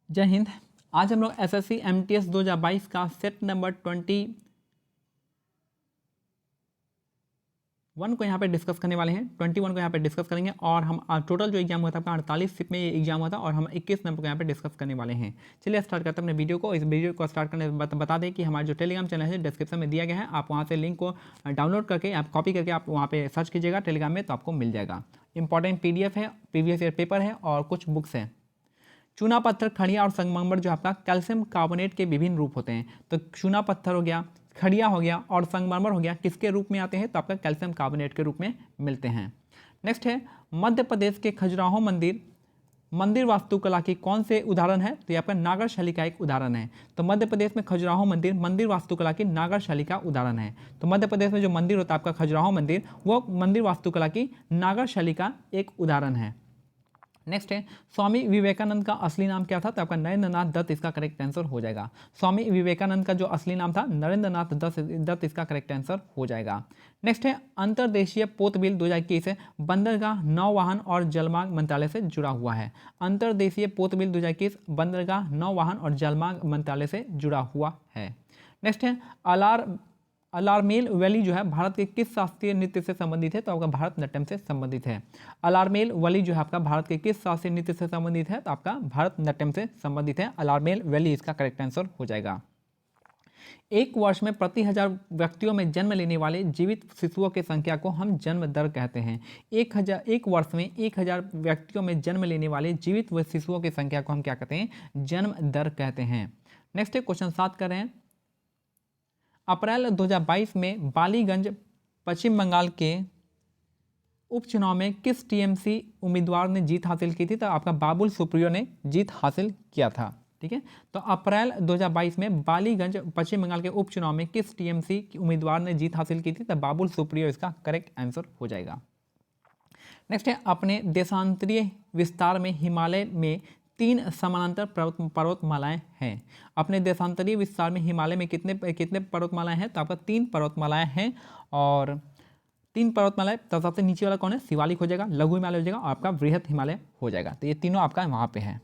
जय हिंद। आज हम लोग एसएससी एमटीएस 2022 का सेट नंबर 21 को यहाँ पे डिस्कस करने वाले हैं। 21 को यहाँ पे डिस्कस करेंगे और हम टोटल जो एग्जाम हुआ था आपका 48 सिप में ये एग्जाम हुआ था और हम 21 नंबर को यहाँ पे डिस्कस करने वाले हैं। चलिए स्टार्ट करते हैं अपने वीडियो को। इस वीडियो को स्टार्ट करने बता दें कि हमारा जो टेलीग्राम चैनल है डिस्क्रिप्शन में दिया गया है, आप वहाँ से लिंक को डाउनलोड करके आप कॉपी करके आप वहाँ पे सर्च कीजिएगा टेलीग्राम में, तो आपको मिल जाएगा। इंपॉर्टेंट PDF है, प्रीवियस ईयर पेपर है और कुछ बुक्स हैं। चूना पत्थर, खड़िया और संगमरमर जो आपका कैल्शियम कार्बोनेट के विभिन्न रूप होते हैं। तो चूना पत्थर हो गया, खड़िया हो गया और संगमरमर हो गया, किसके रूप में आते हैं? तो आपका कैल्शियम कार्बोनेट के रूप में मिलते हैं। नेक्स्ट है मध्य प्रदेश के खजुराहो मंदिर वास्तुकला की कौन से उदाहरण है? तो ये आपका नागर शैली का एक उदाहरण है। तो मध्य प्रदेश में खजुराहो मंदिर वास्तुकला की नागर शैली का उदाहरण है। तो मध्य प्रदेश में जो मंदिर होता है आपका खजुराहो मंदिर, वो मंदिर वास्तुकला की नागर शैली का एक उदाहरण है। नेक्स्ट है स्वामी विवेकानंद का असली नाम क्या था? तो आपका नरेंद्र नाथ दत्त इसका करेक्ट आंसर हो जाएगा। स्वामी विवेकानंद का जो असली नाम था नरेंद्र नाथ दत्त इसका करेक्ट आंसर हो जाएगा। नेक्स्ट है अंतर्देशीय पोत बिल 2021 बंदरगाह, नौवाहन और जलमार्ग मंत्रालय से जुड़ा हुआ है। अंतर्देशीय पोत बिल 2021 बंदरगाह, नौवाहन और जलमार्ग मंत्रालय से जुड़ा हुआ है। नेक्स्ट है अलारमेल वैली जो है भारत के किस शास्त्रीय नृत्य से संबंधित है? तो आपका भारतनाट्यम से संबंधित है। अलारमेल वैली जो है आपका भारत के किस शास्त्रीय नृत्य से संबंधित है? तो आपका भारतनाट्यम से संबंधित है। अलारमेल वैली इसका करेक्ट आंसर हो जाएगा। एक वर्ष में प्रति 1000 व्यक्तियों में जन्म लेने वाले जीवित शिशुओं की संख्या को हम जन्म दर कहते हैं। एक वर्ष में 1000 व्यक्तियों में जन्म लेने वाले जीवित शिशुओं की संख्या को हम क्या कहते हैं? जन्म दर कहते हैं। नेक्स्ट है क्वेश्चन 7 कर रहे हैं। अप्रैल 2022 में बालीगंज पश्चिम बंगाल के उपचुनाव में किस टीएमसी उम्मीदवार ने जीत हासिल की थी? तो आपका बाबुल सुप्रियो ने जीत हासिल किया था। ठीक है, तो अप्रैल 2022 में बालीगंज पश्चिम बंगाल के उपचुनाव में किस टीएमसी उम्मीदवार ने जीत हासिल की थी? तो बाबुल सुप्रियो इसका करेक्ट आंसर हो जाएगा। नेक्स्ट है अपने देशांतरीय विस्तार में हिमालय में 3 समानांतर पर्वतमालाएं हैं। अपने देशांतरीय विस्तार में हिमालय में कितने पर्वतमालाएं हैं? तो आपका 3 पर्वतमालाएं हैं और 3 पर्वतमालाएं। तो सबसे नीचे वाला कौन है? शिवालिक हो जाएगा, लघु हिमालय हो जाएगा और आपका वृहत हिमालय हो जाएगा। तो ये तीनों आपका वहाँ पे है।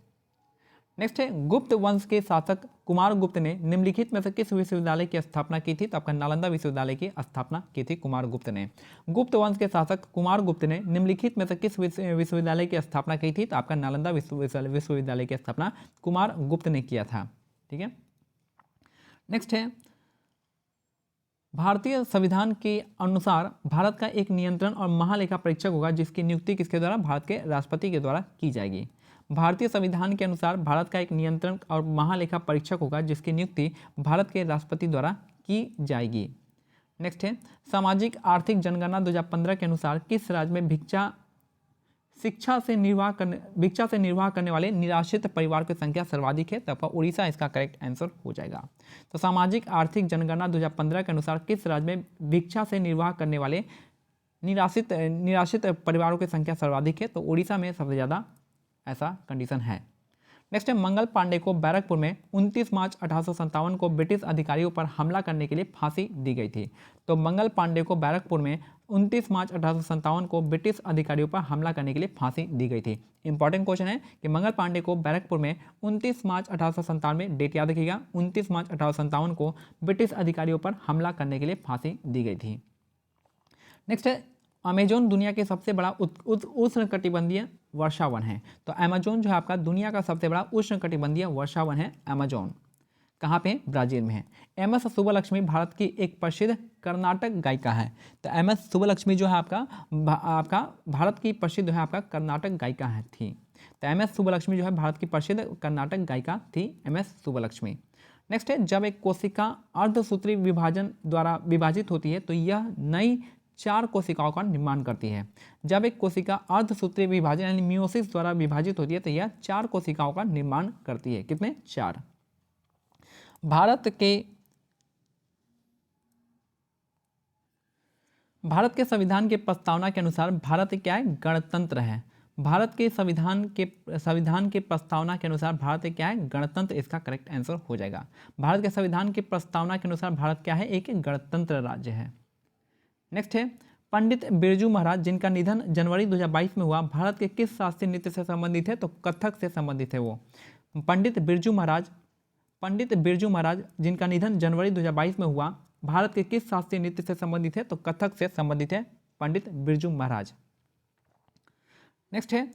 नेक्स्ट है गुप्त वंश के शासक कुमारगुप्त ने निम्नलिखित में से किस विश्वविद्यालय की स्थापना की थी? तो आपका नालंदा विश्वविद्यालय की स्थापना की थी कुमारगुप्त ने। गुप्त वंश के शासक कुमारगुप्त ने निम्नलिखित में से किस विश्वविद्यालय की स्थापना की थी? तो आपका नालंदा विश्वविद्यालय की स्थापना कुमारगुप्त ने किया था। ठीक है, नेक्स्ट है भारतीय संविधान के अनुसार भारत का एक नियंत्रण और महालेखा परीक्षक होगा जिसकी नियुक्ति किसके द्वारा? भारत के राष्ट्रपति के द्वारा की जाएगी। भारतीय संविधान के अनुसार भारत का एक नियंत्रण और महालेखा परीक्षक होगा जिसकी नियुक्ति भारत के राष्ट्रपति द्वारा की जाएगी। नेक्स्ट है सामाजिक आर्थिक जनगणना 2015 के अनुसार किस राज्य में भिक्षा से निर्वाह करने वाले निराश्रित परिवार की संख्या सर्वाधिक है? तो आपका उड़ीसा इसका करेक्ट आंसर हो जाएगा। तो सामाजिक आर्थिक जनगणना 2015 के अनुसार किस राज्य में भिक्षा से निर्वाह करने वाले निराश्रित परिवारों की संख्या सर्वाधिक है? तो उड़ीसा में सबसे ज़्यादा ऐसा कंडीशन है। नेक्स्ट है मंगल पांडे को बैरकपुर में 29 मार्च 1857 को ब्रिटिश अधिकारियों पर हमला करने के लिए फांसी दी गई थी। तो मंगल पांडे को बैरकपुर में 29 मार्च 1857 को ब्रिटिश अधिकारियों पर हमला करने के लिए फांसी दी गई थी। इंपॉर्टेंट क्वेश्चन है कि मंगल पांडे को बैरकपुर में 29 मार्च 1857 में, डेट याद रखिएगा, 29 मार्च 1857 को ब्रिटिश अधिकारियों पर हमला करने के लिए फांसी दी गई थी। नेक्स्ट है अमेजोन दुनिया के सबसे बड़ा उष्णकटिबंधीय वर्षावन है। तो अमेजोन जो है आपका दुनिया का सबसे बड़ा उष्णकटिबंधीय वर्षावन है। अमेजोन कहाँ पे? ब्राजील में है। MS सुब्बलक्ष्मी भारत की एक प्रसिद्ध कर्नाटक गायिका है। तो MS सुब्बलक्ष्मी जो है आपका भारत की प्रसिद्ध है आपका कर्नाटक गायिका है थी। तो MS सुब्बलक्ष्मी जो है भारत की प्रसिद्ध कर्नाटक गायिका थी MS सुब्बलक्ष्मी। नेक्स्ट है जब एक कोशिका अर्धसूत्री विभाजन द्वारा विभाजित होती है तो यह नई 4 कोशिकाओं का निर्माण करती है। जब एक कोशिका अर्धसूत्री विभाजन यानी मियोसिस द्वारा विभाजित होती है तो यह 4 कोशिकाओं का निर्माण करती है। कितने? 4। भारत के संविधान के प्रस्तावना के अनुसार भारत क्या है? गणतंत्र है। भारत के संविधान के प्रस्तावना के अनुसार भारत क्या है? गणतंत्र इसका करेक्ट आंसर हो जाएगा। भारत के संविधान की प्रस्तावना के अनुसार भारत क्या है? एक गणतंत्र राज्य है। नेक्स्ट है पंडित बिरजू महाराज जिनका निधन जनवरी 2022 में हुआ भारत के किस शास्त्रीय नृत्य से संबंधित है? तो कथक से संबंधित है वो। पंडित बिरजू महाराज जिनका निधन जनवरी 2022 में हुआ, भारत के किस शास्त्रीय नृत्य से संबंधित है? तो कथक से संबंधित है पंडित बिरजू महाराज। नेक्स्ट है,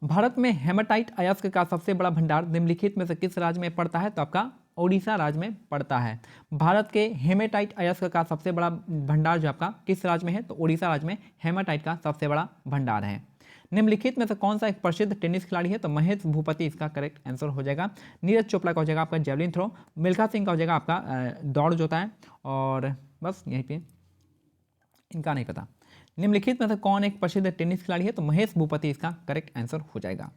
भारत में हेमाटाइट अयस्क का सबसे बड़ा भंडार निम्नलिखित में से किस राज्य में पड़ता है? तो आपका ओडिशा राज्य में पड़ता है। भारत के हेमाटाइट अयस्क का सबसे बड़ा भंडार जो आपका किस राज्य में है? तो ओडिशा राज्य में हेमाटाइट का सबसे बड़ा भंडार है। निम्नलिखित में से कौन सा एक प्रसिद्ध टेनिस खिलाड़ी है? तो महेश भूपति इसका करेक्ट आंसर हो जाएगा। नीरज चोपड़ा का हो जाएगा आपका जेवलिन थ्रो, मिल्खा सिंह का हो जाएगा आपका दौड़ जो होता है, और बस यहीं पे इनका नहीं पता। निम्नलिखित में से कौन एक प्रसिद्ध टेनिस खिलाड़ी है? तो महेश भूपति इसका करेक्ट आंसर हो जाएगा।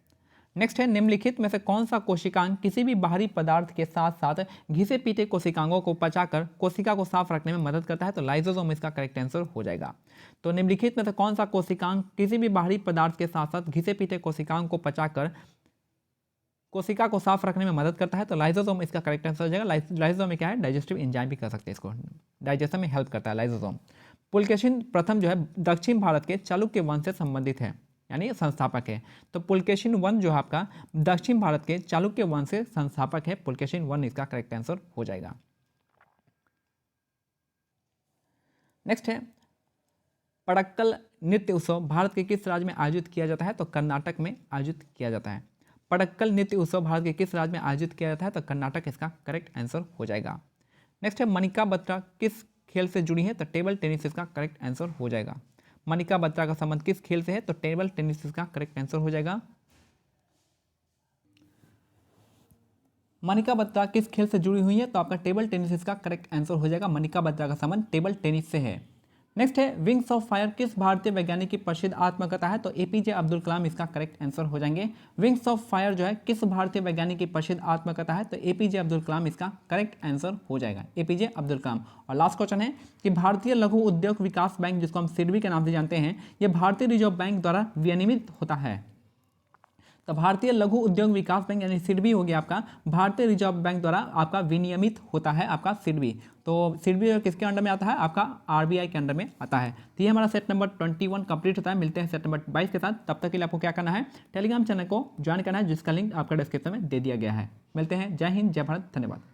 नेक्स्ट है, निम्नलिखित में से कौन सा कोशिकांग किसी भी बाहरी पदार्थ के साथ साथ घिसे पीटे कोशिकांगों को पचाकर कोशिका को साफ रखने में मदद करता है? तो लाइसोसोम इसका करेक्ट आंसर हो जाएगा। तो निम्नलिखित में से कौन सा कोशिकांग किसी भी बाहरी पदार्थ के साथ साथ घिसे पीटे कोशिकांग को पचाकर कोशिका को साफ रखने में मदद करता है? तो लाइसोसोम इसका करेक्ट आंसर हो जाएगा। लाइसोसोम में क्या है? डाइजेस्टिव एंजाइम भी कर सकते हैं, इसको डाइजेशन में हेल्प करता है लाइसोसोम। पुलकेशिन प्रथम जो है दक्षिण भारत के चालुक्य वंश से संबंधित है, यानी संस्थापक है। तो पुलकेशिन वन जो है आपका दक्षिण भारत के चालुक्य वंश से संस्थापक है, पुलकेशिन वन इसका करेक्ट आंसर हो जाएगा। नेक्स्ट है, पड़क्कल नृत्य उत्सव भारत के किस राज्य में आयोजित किया जाता है? तो कर्नाटक में आयोजित किया जाता है। पड़क्कल नृत्य उत्सव भारत के किस राज्य में आयोजित किया जाता है? तो कर्नाटक इसका करेक्ट आंसर हो जाएगा। नेक्स्ट है, मनिका बत्रा किस खेल से जुड़ी है? तो टेबल टेनिस इसका करेक्ट आंसर हो जाएगा। मनिका बत्रा का संबंध किस खेल से है? तो टेबल टेनिस इसका करेक्ट आंसर हो जाएगा। मनिका बत्रा किस खेल से जुड़ी हुई है? तो आपका टेबल टेनिस इसका करेक्ट आंसर हो जाएगा। मनिका बत्रा का संबंध टेबल टेनिस से है। नेक्स्ट है, विंग्स ऑफ फायर किस भारतीय वैज्ञानिक की प्रसिद्ध आत्मकथा है? तो एपीजे अब्दुल कलाम इसका करेक्ट आंसर हो जाएंगे। विंग्स ऑफ फायर जो है किस भारतीय वैज्ञानिक की प्रसिद्ध आत्मकथा है? तो एपीजे अब्दुल कलाम इसका करेक्ट आंसर हो जाएगा, एपीजे अब्दुल कलाम। और लास्ट क्वेश्चन है कि भारतीय लघु उद्योग विकास बैंक, जिसको हम सिडबी के नाम से जानते हैं, यह भारतीय रिजर्व बैंक द्वारा विनियमित होता है। तो भारतीय लघु उद्योग विकास बैंक यानी सिडबी हो गया आपका, भारतीय रिजर्व बैंक द्वारा आपका विनियमित होता है आपका सिडबी। तो सिडबी किसके अंडर में आता है? आपका आरबीआई के अंडर में आता है। तो ये हमारा सेट नंबर 21 कंप्लीट होता है। मिलते हैं सेट नंबर 22 के साथ। तब तक के लिए आपको क्या करना है? टेलीग्राम चैनल को ज्वाइन करना है, जिसका लिंक आपका डिस्क्रिप्शन में दे दिया गया है। मिलते हैं। जय हिंद, जय भारत, धन्यवाद।